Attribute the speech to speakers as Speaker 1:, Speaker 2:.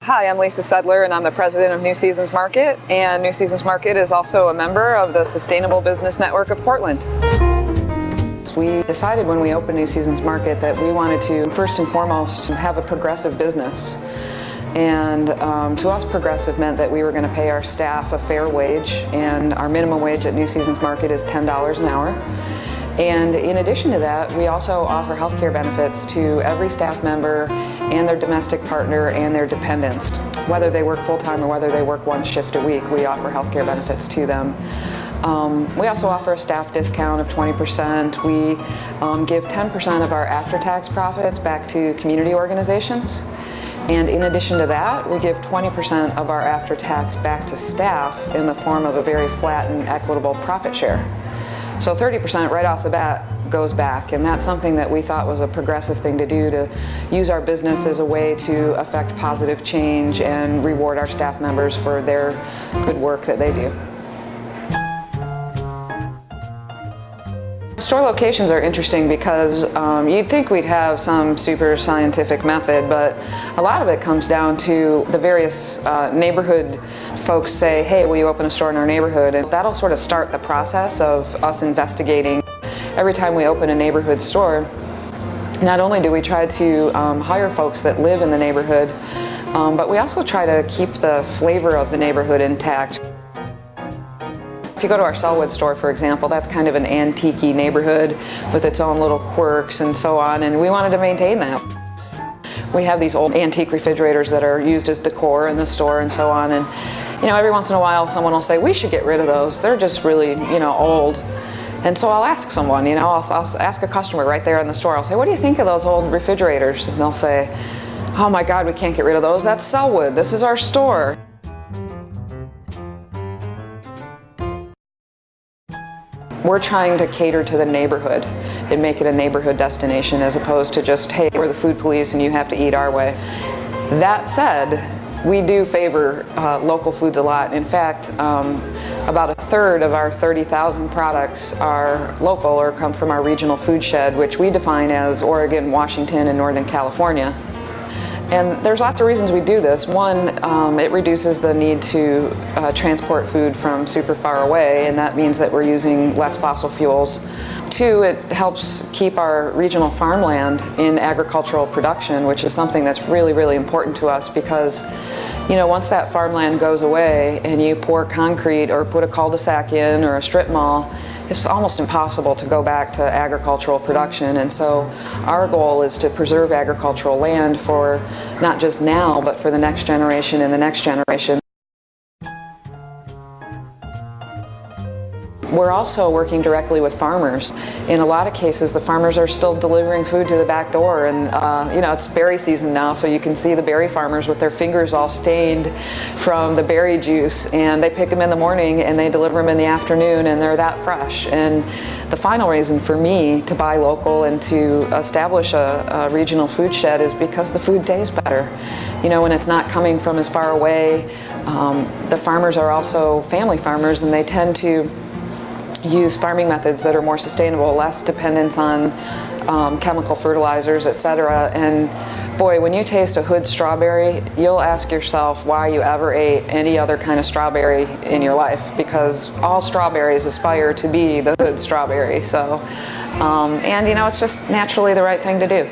Speaker 1: Hi, I'm Lisa Sedlar, and I'm the president of New Seasons Market, and New Seasons Market is also a member of the Sustainable Business Network of Portland. We decided when we opened New Seasons Market that we wanted to, first and foremost, have a progressive business. And to us, progressive meant that we were going to pay our staff a fair wage, and our minimum wage at New Seasons Market is $10 an hour. And in addition to that, we also offer health care benefits to every staff member and their domestic partner and their dependents. Whether they work full-time or whether they work one shift a week, we offer health care benefits to them. We also offer a staff discount of 20%. We give 10% of our after-tax profits back to community organizations. And in addition to that, we give 20% of our after-tax back to staff in the form of a very flat and equitable profit share. So 30% right off the bat goes back, and that's something that we thought was a progressive thing to do, to use our business as a way to affect positive change and reward our staff members for their good work that they do. Store locations are interesting because you'd think we'd have some super scientific method, but a lot of it comes down to the various neighborhood folks say, hey, will you open a store in our neighborhood? And that'll sort of start the process of us investigating. Every time we open a neighborhood store, not only do we try to hire folks that live in the neighborhood, but we also try to keep the flavor of the neighborhood intact. If you go to our Selwood store, for example, that's kind of an antique-y neighborhood with its own little quirks and so on, and we wanted to maintain that. We have these old antique refrigerators that are used as decor in the store and so on, and every once in a while someone will say, we should get rid of those. They're just really, old. And so I'll ask someone, I'll ask a customer right there in the store. I'll say, what do you think of those old refrigerators? And they'll say, oh my God, we can't get rid of those. That's Selwood. This is our store. We're trying to cater to the neighborhood and make it a neighborhood destination as opposed to just, hey, we're the food police and you have to eat our way. That said, we do favor local foods a lot. In fact, about a third of our 30,000 products are local or come from our regional food shed, which we define as Oregon, Washington, and Northern California. And there's lots of reasons we do this. One, it reduces the need to transport food from super far away, and that means that we're using less fossil fuels. Two, it helps keep our regional farmland in agricultural production, which is something that's really, really important to us because, once that farmland goes away and you pour concrete or put a cul-de-sac in or a strip mall, it's almost impossible to go back to agricultural production. And so our goal is to preserve agricultural land for not just now, but for the next generation and the next generation. We're also working directly with farmers. In a lot of cases, the farmers are still delivering food to the back door, and it's berry season now, so you can see the berry farmers with their fingers all stained from the berry juice, and they pick them in the morning and they deliver them in the afternoon, and they're that fresh. And the final reason for me to buy local and to establish a regional food shed is because the food tastes better. When it's not coming from as far away. The farmers are also family farmers, and they tend to use farming methods that are more sustainable, less dependence on chemical fertilizers, etc. And boy, when you taste a Hood strawberry, you'll ask yourself why you ever ate any other kind of strawberry in your life, because all strawberries aspire to be the Hood strawberry. So, and it's just naturally the right thing to do.